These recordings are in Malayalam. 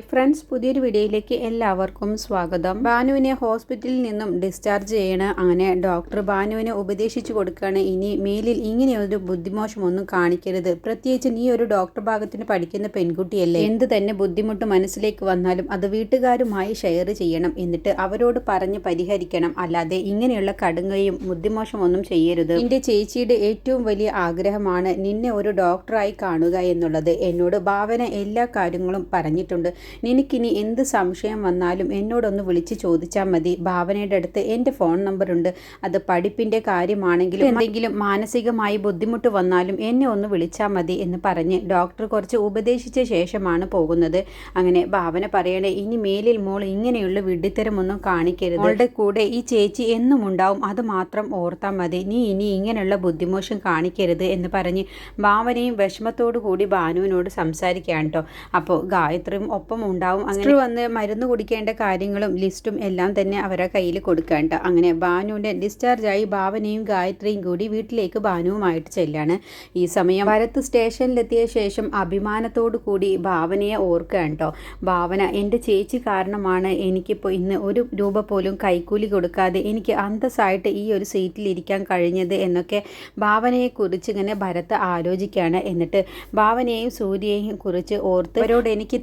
ഫ്രണ്ട്സ്, പുതിയൊരു വീഡിയോയിലേക്ക് എല്ലാവർക്കും സ്വാഗതം. ബാനുവിനെ ഹോസ്പിറ്റലിൽ നിന്നും ഡിസ്ചാർജ് ചെയ്യണം. അങ്ങനെ ഡോക്ടർ ബാനുവിനെ ഉപദേശിച്ചു കൊടുക്കുകയാണ്, ഇനി മേലിൽ ഇങ്ങനെയൊരു ബുദ്ധിമോശമൊന്നും കാണിക്കരുത്. പ്രത്യേകിച്ച് നീ ഒരു ഡോക്ടർ ഭാഗത്തിന് പഠിക്കുന്ന പെൺകുട്ടിയല്ലേ, എന്ത് തന്നെ ബുദ്ധിമുട്ട് മനസ്സിലേക്ക് വന്നാലും അത് വീട്ടുകാരുമായി ഷെയർ ചെയ്യണം, എന്നിട്ട് അവരോട് പറഞ്ഞ് പരിഹരിക്കണം. അല്ലാതെ ഇങ്ങനെയുള്ള കടുങ്ങയും ബുദ്ധിമോശമൊന്നും ചെയ്യരുത്. നിന്റെ ചേച്ചിയുടെ ഏറ്റവും വലിയ ആഗ്രഹമാണ് നിന്നെ ഒരു ഡോക്ടറായി കാണുക എന്നുള്ളത്. എന്നോട് ഭാവന എല്ലാ കാര്യങ്ങളും പറഞ്ഞിട്ടുണ്ട്. നിനക്കിനി എന്ത് സംശയം വന്നാലും എന്നോടൊന്ന് വിളിച്ച് ചോദിച്ചാൽ മതി. ഭാവനയുടെ അടുത്ത് എൻ്റെ ഫോൺ നമ്പറുണ്ട്. അത് പഠിപ്പിൻ്റെ കാര്യമാണെങ്കിലും എന്തെങ്കിലും മാനസികമായി ബുദ്ധിമുട്ട് വന്നാലും എന്നെ ഒന്ന് വിളിച്ചാൽ മതി എന്ന് പറഞ്ഞ് ഡോക്ടർ കുറച്ച് ഉപദേശിച്ച ശേഷമാണ് പോകുന്നത്. അങ്ങനെ ഭാവന പറയണേ, ഇനി മേലിൽ മോൾ ഇങ്ങനെയുള്ള വിഡ്ഢിത്തരമൊന്നും കാണിക്കരുത്. മോളുടെ കൂടെ ഈ ചേച്ചി എന്നും ഉണ്ടാവും, അത് മാത്രം ഓർത്താൽ മതി. നീ ഇനി ഇങ്ങനെയുള്ള ബുദ്ധിമോശം കാണിക്കരുത് എന്ന് പറഞ്ഞ് ഭാവനയും വിഷമത്തോടു കൂടി ഭാനുവിനോട് സംസാരിക്കുകയാണ് കേട്ടോ. അപ്പോൾ ഗായത്രിയും ഒപ്പം ഉണ്ടാവും. അങ്ങനെ വന്ന് മരുന്ന് കുടിക്കേണ്ട കാര്യങ്ങളും ലിസ്റ്റും എല്ലാം തന്നെ അവരുടെ കയ്യിൽ കൊടുക്കേണ്ട. അങ്ങനെ ഭാനുവിൻ്റെ ഡിസ്ചാർജായി ഭാവനയും ഗായത്രിയും കൂടി വീട്ടിലേക്ക് ഭാനുവുമായിട്ട് ചെല്ലാണ്. ഈ സമയം ഭരത് സ്റ്റേഷനിലെത്തിയ ശേഷം അഭിമാനത്തോടു കൂടി ഭാവനയെ ഓർക്കുകയാണ് കേട്ടോ. ഭാവന, എൻ്റെ ചേച്ചി കാരണമാണ് എനിക്കിപ്പോൾ ഇന്ന് ഒരു രൂപ പോലും കൈക്കൂലി കൊടുക്കാതെ എനിക്ക് അന്തസ്സായിട്ട് ഈ ഒരു സീറ്റിൽ ഇരിക്കാൻ കഴിഞ്ഞത് എന്നൊക്കെ ഭാവനയെക്കുറിച്ച് ഇങ്ങനെ ഭരത് ആലോചിക്കുകയാണ്. എന്നിട്ട് ഭാവനയെയും സൂര്യയെയും കുറിച്ച് ഓർത്ത് അവരോട് എനിക്ക്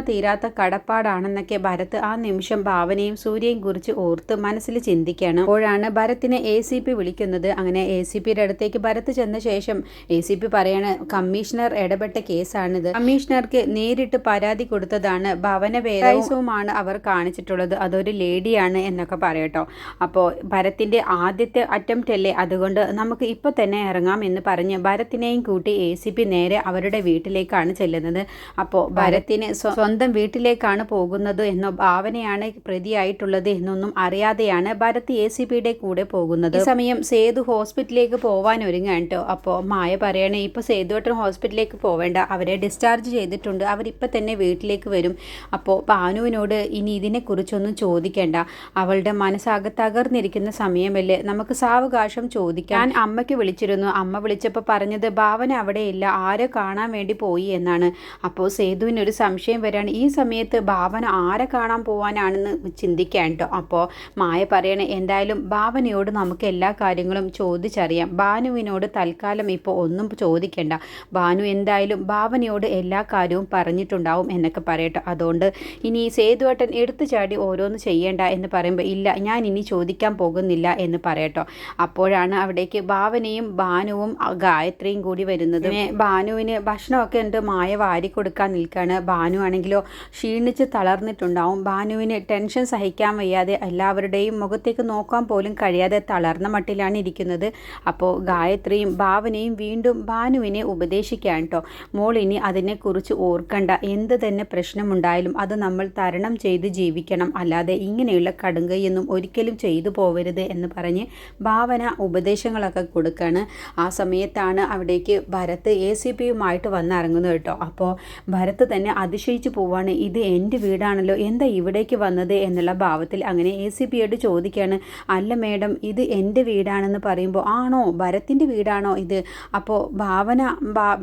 തീരാത്ത കടപ്പാടാണെന്നൊക്കെ ഭരത് ആ നിമിഷം ഭാവനയും സൂര്യയും കുറിച്ച് ഓർത്ത് മനസ്സിൽ ചിന്തിക്കുകയാണ്. അപ്പോഴാണ് ഭരത്തിനെ ACP വിളിക്കുന്നത്. അങ്ങനെ ACPയുടെ അടുത്തേക്ക് ഭരത് ചെന്ന ശേഷം ACP പറയാണ്, കമ്മീഷണർ ഇടപെട്ട കേസാണിത്. കമ്മീഷണർക്ക് നേരിട്ട് പരാതി കൊടുത്തതാണ്. ഭവന വേദവുമാണ് അവർ കാണിച്ചിട്ടുള്ളത്. അതൊരു ലേഡിയാണ് എന്നൊക്കെ പറയട്ടോ. അപ്പോൾ ഭരത്തിൻ്റെ ആദ്യത്തെ അറ്റംപ്റ്റ് അല്ലേ, അതുകൊണ്ട് നമുക്ക് ഇപ്പോൾ തന്നെ ഇറങ്ങാം എന്ന് പറഞ്ഞ് ഭരത്തിനെയും കൂട്ടി ACP നേരെ അവരുടെ വീട്ടിലേക്കാണ് ചെല്ലുന്നത്. അപ്പോൾ ഭരത്തിന് സ്വന്തം വീട്ടിലേക്കാണ് പോകുന്നത് എന്നോ ഭാവനയാണ് പ്രതിയായിട്ടുള്ളത് എന്നൊന്നും അറിയാതെയാണ് ഭരത് ACPയുടെ കൂടെ പോകുന്നത്. ഈ സമയം സേതു ഹോസ്പിറ്റലിലേക്ക് പോവാൻ ഒരുങ്ങാൻ കേട്ടോ. അപ്പോൾ മായ പറയണേ, ഇപ്പോൾ സേതുവേട്ടൻ ഹോസ്പിറ്റലിലേക്ക് പോവേണ്ട, അവരെ ഡിസ്ചാർജ് ചെയ്തിട്ടുണ്ട്, അവരിപ്പോൾ തന്നെ വീട്ടിലേക്ക് വരും. അപ്പോൾ ഭാനുവിനോട് ഇനി ഇതിനെക്കുറിച്ചൊന്നും ചോദിക്കേണ്ട, അവളുടെ മനസ്സാകെ തകർന്നിരിക്കുന്ന സമയമല്ലേ, നമുക്ക് സാവകാശം ചോദിക്കാൻ. അമ്മയ്ക്ക് വിളിച്ചിരുന്നു, അമ്മ വിളിച്ചപ്പോൾ പറഞ്ഞത് ഭാവന അവിടെയില്ല, ആരെ കാണാൻ വേണ്ടി പോയി എന്നാണ്. അപ്പോൾ സേതുവിനൊരു സംശയം വരാണ്, ഈ സമയത്ത് ഭാവന ആരെ കാണാൻ പോവാനാണെന്ന് ചിന്തിക്കാൻ കേട്ടോ. അപ്പോൾ മായ പറയണേ, എന്തായാലും ഭാവനയോട് നമുക്ക് എല്ലാ കാര്യങ്ങളും ചോദിച്ചറിയാം, ഭാനുവിനോട് തൽക്കാലം ഇപ്പോൾ ഒന്നും ചോദിക്കേണ്ട, ഭാനു എന്തായാലും ഭാവനയോട് എല്ലാ കാര്യവും പറഞ്ഞിട്ടുണ്ടാവും എന്നൊക്കെ പറയട്ടോ. അതുകൊണ്ട് ഇനി സേതുവേട്ടൻ എടുത്തു ചാടി ഓരോന്ന് ചെയ്യേണ്ട എന്ന് പറയുമ്പോൾ, ഇല്ല ഞാൻ ഇനി ചോദിക്കാൻ പോകുന്നില്ല എന്ന് പറയട്ടോ. അപ്പോഴാണ് അവിടേക്ക് ഭാവനയും ഭാനുവും ഗായത്രിയും കൂടി വരുന്നത്. ഭാനുവിന് ഭക്ഷണമൊക്കെ ഉണ്ട്, മായ വാരി കൊടുക്കാൻ നിൽക്കുകയാണ്. ഭാനു ആണെങ്കിലോ ക്ഷീണിച്ച് തളർന്നിട്ടുണ്ടാവും. ഭാനുവിന് ടെൻഷൻ സഹിക്കാൻ വയ്യാതെ എല്ലാവരുടെയും മുഖത്തേക്ക് നോക്കാൻ പോലും കഴിയാതെ തളർന്ന മട്ടിലാണ് ഇരിക്കുന്നത്. അപ്പോൾ ഗായത്രിയും ഭാവനയും വീണ്ടും ഭാനുവിനെ ഉപദേശിക്കുകയാണ് കേട്ടോ. മോൾ ഇനി അതിനെക്കുറിച്ച് ഓർക്കണ്ട, എന്ത് തന്നെ പ്രശ്നമുണ്ടായാലും അത് നമ്മൾ തരണം ചെയ്ത് ജീവിക്കണം, അല്ലാതെ ഇങ്ങനെയുള്ള കടുങ്കയൊന്നും ഒരിക്കലും ചെയ്തു പോവരുത് എന്ന് പറഞ്ഞ് ഭാവന ഉപദേശങ്ങളൊക്കെ കൊടുക്കുകയാണ്. ആ സമയത്താണ് അവിടേക്ക് ഭരത് ACPയുമായിട്ട് വന്നിറങ്ങുന്നത് കേട്ടോ. അപ്പോൾ ഭരത് തന്നെ അതിശയിച്ചു പോവാണ്, ഇത് എൻ്റെ വീടാണല്ലോ, എന്താ ഇവിടേക്ക് വന്നത് എന്നുള്ള ഭാവത്തിൽ. അങ്ങനെ ACPയോട് ചോദിക്കുകയാണ്, അല്ല മേഡം ഇത് എൻ്റെ വീടാണെന്ന് പറയുമ്പോൾ, ആണോ ഭരത്തിൻ്റെ വീടാണോ ഇത്? അപ്പോൾ ഭാവന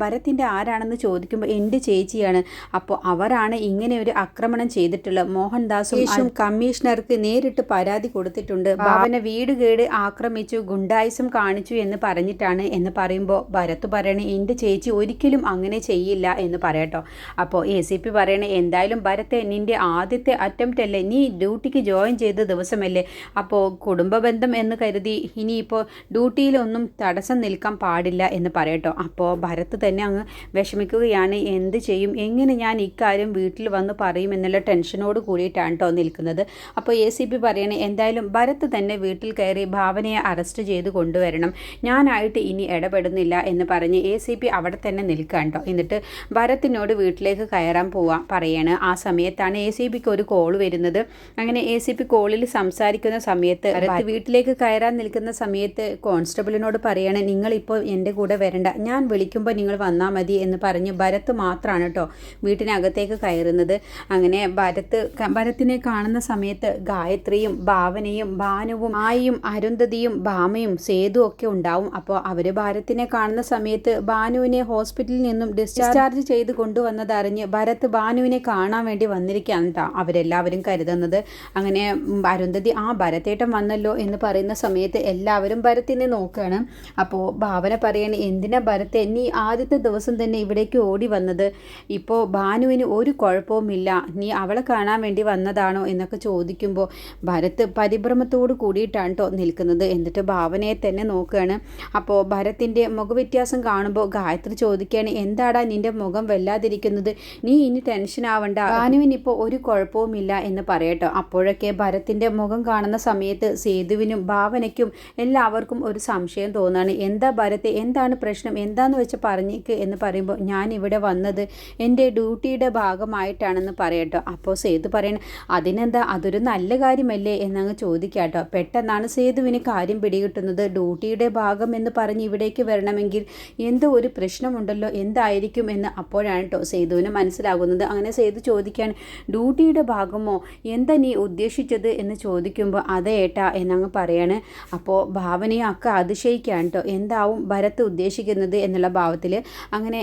ഭരത്തിൻ്റെ ആരാണെന്ന് ചോദിക്കുമ്പോൾ, എൻ്റെ ചേച്ചിയാണ്. അപ്പോൾ അവരാണ് ഇങ്ങനെ ഒരു ആക്രമണം ചെയ്തിട്ടുള്ളത്. മോഹൻദാസും കമ്മീഷണർക്ക് നേരിട്ട് പരാതി കൊടുത്തിട്ടുണ്ട്. ഭാവന വീട് കേട് ആക്രമിച്ചു, ഗുണ്ടായിസം കാണിച്ചു എന്ന് പറഞ്ഞിട്ടാണ് എന്ന് പറയുമ്പോൾ ഭരത് പറയണേ, എൻ്റെ ചേച്ചി ഒരിക്കലും അങ്ങനെ ചെയ്യില്ല എന്ന് പറയട്ടോ. അപ്പോൾ ACP പറയണേ, എന്തായാലും ഭരത്തെ നിൻ്റെ ആദ്യത്തെ അറ്റംപ്റ്റ് അല്ലേ, നീ ഡ്യൂട്ടിക്ക് ജോയിൻ ചെയ്ത ദിവസമല്ലേ, അപ്പോൾ കുടുംബ ബന്ധം എന്ന് കരുതി ഇനിയിപ്പോൾ ഡ്യൂട്ടിയിലൊന്നും തടസ്സം നിൽക്കാൻ പാടില്ല എന്ന് പറയട്ടോ. അപ്പോൾ ഭരത് തന്നെ അങ്ങ് വിഷമിക്കുകയാണ്, എന്ത് ചെയ്യും, എങ്ങനെ ഞാൻ ഇക്കാര്യം വീട്ടിൽ വന്ന് പറയും എന്നുള്ള ടെൻഷനോട് കൂടിയിട്ടാണ് കേട്ടോ നിൽക്കുന്നത്. അപ്പോൾ ACP പറയണേ, എന്തായാലും ഭരത് തന്നെ വീട്ടിൽ കയറി ഭാവനയെ അറസ്റ്റ് ചെയ്ത് കൊണ്ടുവരണം, ഞാനായിട്ട് ഇനി ഇടപെടുന്നില്ല എന്ന് പറഞ്ഞ് ACP അവിടെ തന്നെ നിൽക്കുക കേട്ടോ. എന്നിട്ട് ഭരത്തിനോട് വീട്ടിലേക്ക് കയറാൻ പറയാണ്. ആ സമയത്താണ് ACPക്ക് ഒരു കോൾ വരുന്നത്. അങ്ങനെ ACP കോളിൽ സംസാരിക്കുന്ന സമയത്ത് ഭരത് വീട്ടിലേക്ക് കയറാൻ നിൽക്കുന്ന സമയത്ത് കോൺസ്റ്റബിളിനോട് പറയാണ്, നിങ്ങളിപ്പോൾ എൻ്റെ കൂടെ വരണ്ട, ഞാൻ വിളിക്കുമ്പോൾ നിങ്ങൾ വന്നാൽ മതി എന്ന് പറഞ്ഞ് ഭരത് മാത്രമാണ് കേട്ടോ വീട്ടിനകത്തേക്ക് കയറുന്നത്. അങ്ങനെ ഭരത്തിനെ കാണുന്ന സമയത്ത് ഗായത്രിയും ഭാവനയും ഭാനുവും ആയും അരുന്ധതിയും ഭാമയും സേതു ഒക്കെ ഉണ്ടാവും. അപ്പോൾ അവർ ഭരത്തിനെ കാണുന്ന സമയത്ത് ഭാനുവിനെ ഹോസ്പിറ്റലിൽ നിന്നും ഡിസ്ചാർജ് ചെയ്ത് കൊണ്ടുവന്നതറിഞ്ഞ് ഭരത് ഭാനുവിനെ കാണാൻ വേണ്ടി വന്നിരിക്കുകയാണ് കേട്ടോ അവരെല്ലാവരും കരുതുന്നത്. അങ്ങനെ അരുന്ധതി ഭരതേട്ടൻ വന്നല്ലോ എന്ന് പറയുന്ന സമയത്ത് എല്ലാവരും ഭരത്തിനെ നോക്കുകയാണ്. അപ്പോൾ ഭാവന പറയാണ്, എന്തിനാ ഭരത്തെ നീ ആദ്യത്തെ ദിവസം തന്നെ ഇവിടേക്ക് ഓടി വന്നത്? ഇപ്പോൾ ഭാനുവിന് ഒരു കുഴപ്പവുമില്ല, നീ അവളെ കാണാൻ വേണ്ടി വന്നതാണോ എന്നൊക്കെ ചോദിക്കുമ്പോൾ ഭരത് പരിഭ്രമത്തോട് കൂടിയിട്ടാണ് കേട്ടോ നിൽക്കുന്നത്. എന്നിട്ട് ഭാവനയെ തന്നെ നോക്കുകയാണ്. അപ്പോൾ ഭരത്തിൻ്റെ മുഖവ്യത്യാസം കാണുമ്പോൾ ഗായത്രി ചോദിക്കുകയാണ്, എന്താടാ നിൻ്റെ മുഖം വല്ലാതിരിക്കുന്നത്? നീ ഇനി ടെൻഷൻ ആവണ്ട, ഭാനുവിനിപ്പോൾ ഒരു കുഴപ്പവുമില്ല എന്ന് പറയട്ടോ. അപ്പോഴൊക്കെ ഭരത്തിൻ്റെ മുഖം കാണുന്ന സമയത്ത് സേതുവിനും ഭാവനയ്ക്കും എല്ലാവർക്കും ഒരു സംശയം തോന്നുകയാണ്. എന്താ ഭരത്തെ, എന്താണ് പ്രശ്നം, എന്താന്ന് വെച്ച് പറഞ്ഞേക്ക് എന്ന് പറയുമ്പോൾ ഞാൻ ഇവിടെ വന്നത് എൻ്റെ ഡ്യൂട്ടിയുടെ ഭാഗമായിട്ടാണെന്ന് പറയട്ടോ. അപ്പോൾ സേതു പറയണ, അതിനെന്താ, അതൊരു നല്ല കാര്യമല്ലേ എന്നങ്ങ് ചോദിക്കാട്ടോ. പെട്ടെന്നാണ് സേതുവിന് കാര്യം പിടികിട്ടുന്നത്. ഡ്യൂട്ടിയുടെ ഭാഗം എന്ന് പറഞ്ഞ് ഇവിടേക്ക് വരണമെങ്കിൽ എന്തോ ഒരു പ്രശ്നമുണ്ടല്ലോ, എന്തായിരിക്കും എന്ന് അപ്പോഴാണ് കേട്ടോ സേതുവിന് മനസ്സിലാകുന്നത്. അങ്ങനെ സേതു ചോദിക്കാൻ, ഡ്യൂട്ടിയുടെ ഭാഗമോ, എന്താ നീ ഉദ്ദേശിച്ചത് എന്ന് ചോദിക്കുമ്പോൾ അതേ ഏട്ടാ എന്നങ്ങ് പറയാണ്. അപ്പോൾ ഭാവനയെ അതിശയിക്കാൻ കേട്ടോ, എന്താവും ഭരത് ഉദ്ദേശിക്കുന്നത് എന്നുള്ള ഭാവത്തിൽ. അങ്ങനെ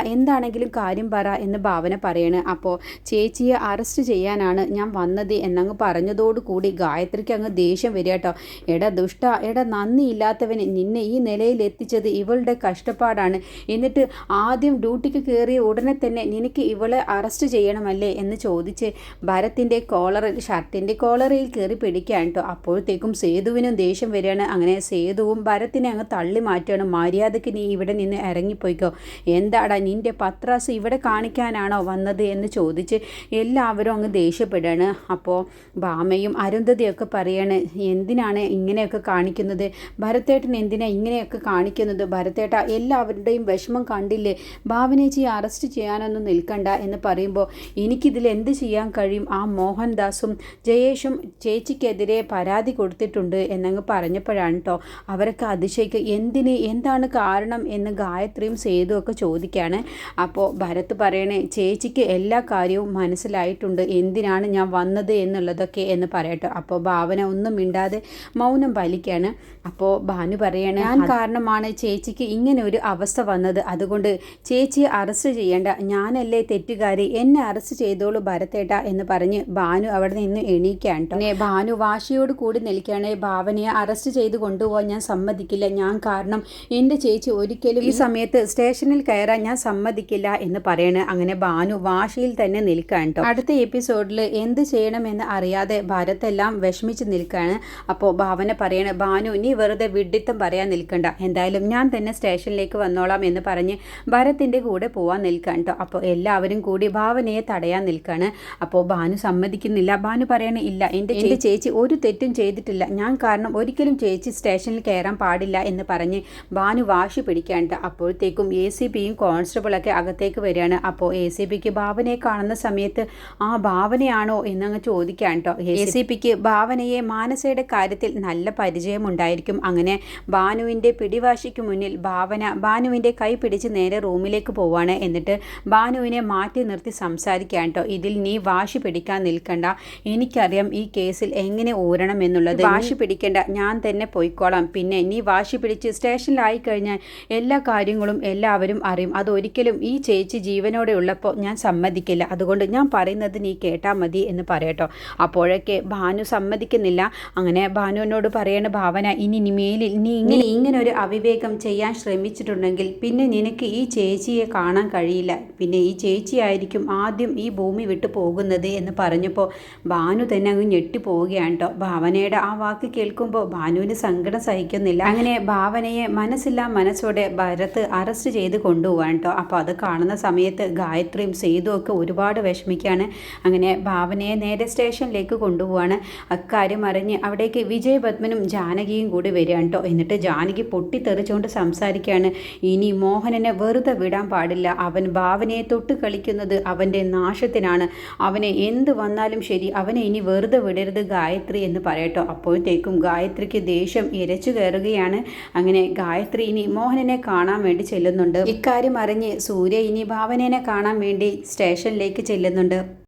എന്താണെങ്കിലും കാര്യം പറ എന്ന് ഭാവന പറയാണ്. അപ്പോൾ ചേച്ചിയെ അറസ്റ്റ് ചെയ്യാനാണ് ഞാൻ വന്നത് എന്നങ്ങ് പറഞ്ഞതോടുകൂടി ഗായത്രിക്ക് അങ്ങ് ദേഷ്യം വരിക കേട്ടോ. എടാ ദുഷ്ട, എടാ നന്ദിയില്ലാത്തവന്, നിന്നെ ഈ നിലയിൽ എത്തിച്ചത് ഇവളുടെ കഷ്ടപ്പാടാണ്. എന്നിട്ട് ആദ്യം ഡ്യൂട്ടിക്ക് കയറിയ ഉടനെ തന്നെ നിനക്ക് ഇവളെ അറസ്റ്റ് ചെയ്യണമല്ലേ എന്ന് ചോദിച്ച് ഭരത്തിൻ്റെ ഷർട്ടിൻ്റെ കോളറിൽ കയറി പിടിക്കാൻ കേട്ടോ. അപ്പോഴത്തേക്കും സേതുവിനും ദേഷ്യം വരികയാണ്. അങ്ങനെ സേതുവും ഭരത്തിനെ അങ്ങ് തള്ളി മാറ്റുകയാണ്. മര്യാദയ്ക്ക് നീ ഇവിടെ നിന്ന് ഇറങ്ങിപ്പോയിക്കോ, എന്താടാ നിൻ്റെ പത്രാസ് ഇവിടെ കാണിക്കാനാണോ വന്നത് എന്ന് ചോദിച്ച് എല്ലാവരും അങ്ങ് ദേഷ്യപ്പെടുകയാണ്. അപ്പോൾ ഭാമയും അരുന്ധതിയൊക്കെ പറയാണ്, എന്തിനാണ് ഇങ്ങനെയൊക്കെ കാണിക്കുന്നത്, ഭരതേട്ടൻ എന്തിനാ ഇങ്ങനെയൊക്കെ കാണിക്കുന്നത്? ഭരതേട്ട, എല്ലാവരുടെയും വിഷമം കണ്ടില്ലേ, ഭാവനേച്ചിയെ അറസ്റ്റ് ചെയ്യാനൊന്നും നിൽക്കണ്ട എന്ന് പറയുമ്പോൾ എനിക്കിതിൽ എന്ത് ചെയ്യാൻ കഴിയും? ആ മോഹൻദാസും ജയേഷും ചേച്ചിക്കെതിരെ പരാതി കൊടുത്തിട്ടുണ്ട് എന്നങ്ങ് പറഞ്ഞപ്പോഴാണ് കേട്ടോ അവരൊക്കെ അതിശയിക്കുക. എന്താണ് കാരണം എന്ന് ഗായത്രിയും സേതു ഒക്കെ ചോദിക്കുകയാണ്. അപ്പോൾ ഭരത് പറയണേ, ചേച്ചിക്ക് എല്ലാ കാര്യവും മനസ്സിലായിട്ടുണ്ട്, എന്തിനാണ് ഞാൻ വന്നത് എന്നുള്ളതൊക്കെ എന്ന് പറയട്ടോ. അപ്പോൾ ഭാവന ഒന്നും മിണ്ടാതെ മൗനം പാലിക്കുകയാണ്. അപ്പോൾ ഭാനു പറയാണ്, ഞാൻ കാരണമാണ് ചേച്ചിക്ക് ഇങ്ങനെ ഒരു അവസ്ഥ വന്നത്, അതുകൊണ്ട് ചേച്ചിയെ അറസ്റ്റ് ചെയ്യേണ്ട, ഞാനല്ലേ തെറ്റുകാരി, എന്നെ അറസ്റ്റ് ചെയ്തോളൂ ഭരതേട്ട എന്ന് പറഞ്ഞ് ഭാനു അവിടെ നിന്ന് എണീക്കാൻ കേട്ടോ. ഭാനു വാശിയോട് കൂടി നിൽക്കുകയാണ്, ഭാവനയെ അറസ്റ്റ് ചെയ്ത് കൊണ്ടുപോകാൻ ഞാൻ സമ്മതിക്കില്ല, ഞാൻ കാരണം എൻ്റെ ചേച്ചി ഒരിക്കലും ഈ സമയത്ത് സ്റ്റേഷനിൽ കയറാൻ ഞാൻ സമ്മതിക്കില്ല എന്ന് പറയണേ. അങ്ങനെ ഭാനു വാശിയിൽ തന്നെ നിൽക്കാൻ കേട്ടോ. അടുത്ത എപ്പിസോഡിൽ എന്ത് ചെയ്യണമെന്ന് അറിയാതെ ഭരതെല്ലാം വിഷമിച്ച് നിൽക്കുകയാണ്. അപ്പോൾ ഭാവന പറയണേ, ഭാനു നീ വെറുതെ വിഡ്ഢിത്തം പറയാൻ നിൽക്കണ്ട, എന്തായാലും ഞാൻ തന്നെ സ്റ്റേഷനിലേക്ക് വന്നോളാം എന്ന് പറഞ്ഞ് ഭരത്തിൻ്റെ കൂടെ പോവാൻ നിൽക്കാൻ കേട്ടോ. അപ്പോൾ എല്ലാവരും കൂടി ഭാവനയെ തടയാൻ നിൽക്കുകയാണ്. അപ്പോൾ ഭാനു സമ്മതിക്കുന്നില്ല. ഭാനു പറയണേ, ഇല്ല, എൻ്റെ ചേച്ചി ഒരു തെറ്റും ചെയ്തിട്ടില്ല, ഞാൻ കാരണം ഒരിക്കലും ചേച്ചി സ്റ്റേഷനിൽ കയറാൻ പാടില്ല എന്ന് പറഞ്ഞ് ഭാനു വാശി പിടിക്കാണ്ട്. അപ്പോഴത്തേക്കും ACPയും കോൺസ്റ്റബിളൊക്കെ അകത്തേക്ക് വരികയാണ്. അപ്പോൾ ACPക്ക് ഭാവനയെ കാണുന്ന സമയത്ത് ഭാവനയാണോ എന്നങ്ങ് ചോദിക്കാൻ കേട്ടോ. ACPക്ക് ഭാവനയെ മാനസയുടെ കാര്യത്തിൽ നല്ല പരിചയമുണ്ടായിരിക്കും. അങ്ങനെ ഭാനുവിൻ്റെ പിടിവാശിക്ക് മുന്നിൽ ഭാനുവിൻ്റെ കൈ പിടിച്ച് നേരെ റൂമിലേക്ക് പോവാണ്. എന്നിട്ട് ഭാനുവിനെ മാറ്റി നിർത്തി സംസാരിക്കാൻ കേട്ടോ. ഇതിൽ നീ വാശി പിടിക്കാൻ നിൽക്കണ്ട, എനിക്കറിയാം ഈ കേസിൽ എങ്ങനെ ഊരണം എന്നുള്ളത്, വാശി പിടിക്കേണ്ട, ഞാൻ തന്നെ പോയിക്കോളാം. പിന്നെ നീ വാശി പിടിച്ച് സ്റ്റേഷനിലായി കഴിഞ്ഞാൽ എല്ലാ കാര്യങ്ങളും എല്ലാവരും അറിയും, അതൊരിക്കലും ഈ ചേച്ചി ജീവനോടെ ഉള്ളപ്പോൾ ഞാൻ സമ്മതിക്കില്ല, അതുകൊണ്ട് ഞാൻ പറയുന്നത് നീ കേട്ടാൽ മതി എന്ന് പറയട്ടോ. അപ്പോഴൊക്കെ ഭാനു സമ്മതിക്കുന്നില്ല. അങ്ങനെ ഭാനുവിനോട് പറയണ, ഭാവന ഇനി മേലിൽ നീ ഇങ്ങനെ ഒരു അവിവേകം ചെയ്യാൻ ശ്രമിച്ചിട്ടുണ്ടെങ്കിൽ പിന്നെ നിനക്ക് ഈ ചേച്ചിയെ കാണാൻ കഴിയില്ല, പിന്നെ ഈ ചേച്ചിയായിരിക്കും ആദ്യം ഈ ഭൂമി വിട്ടു പോകുന്നത് എന്ന് പറഞ്ഞപ്പോൾ ഭാനു തന്നെ അങ്ങ് ഞെട്ടിപ്പോവുകയാണ് കേട്ടോ. ഭാവനയുടെ ആ വാക്ക് കേൾക്കുമ്പോൾ ഭാനുവിന് സങ്കടം സഹിക്കുന്നില്ല. അങ്ങനെ ഭാവനയെ മനസ്സോടെ ഭരത് അറസ്റ്റ് ചെയ്ത് കൊണ്ടുപോകാൻ കേട്ടോ. അപ്പോൾ അത് കാണുന്ന സമയത്ത് ഗായത്രിയും സേതുവും ഒക്കെ ഒരുപാട് വിഷമിക്കുകയാണ്. അങ്ങനെ ഭാവനയെ നേരെ സ്റ്റേഷനിലേക്ക് കൊണ്ടുപോവാണ്. അക്കാര്യം അറിഞ്ഞ് അവിടേക്ക് വിജയപത്മനും ജാനകിയും കൂടി വരികയാണ് കേട്ടോ. എന്നിട്ട് ജാനകി പൊട്ടിത്തെറിച്ചുകൊണ്ട് സംസാരിക്കുകയാണ്, ഇനി മോഹനനെ വെറുതെ വിടാൻ പാടില്ല, അവൻ ഭാവനയെ തൊട്ട് കളിക്കുന്നത് അവൻ്റെ നാശത്തിനാണ്, അവനെ എന്ത് വന്നാലും ശരി അവനെ ഇനി വെറുതെ വിടരുത് ഗായത്രി എന്ന് പറയട്ടോ. അപ്പോഴത്തേക്കും ഗായത്രിക്ക് ദേഷ്യം ഇരച്ചു കയറുകയാണ്. അങ്ങനെ ഗായത്രി ഇനി മോഹനനെ കാണാൻ വേണ്ടി ചെല്ലുന്നുണ്ട്. ഇക്കാര്യം അറിഞ്ഞ് സൂര്യ ഇനി ഭാവനനെ കാണാൻ വേണ്ടി സ്റ്റേഷനിലേക്ക് ചെല്ലുന്നുണ്ട്.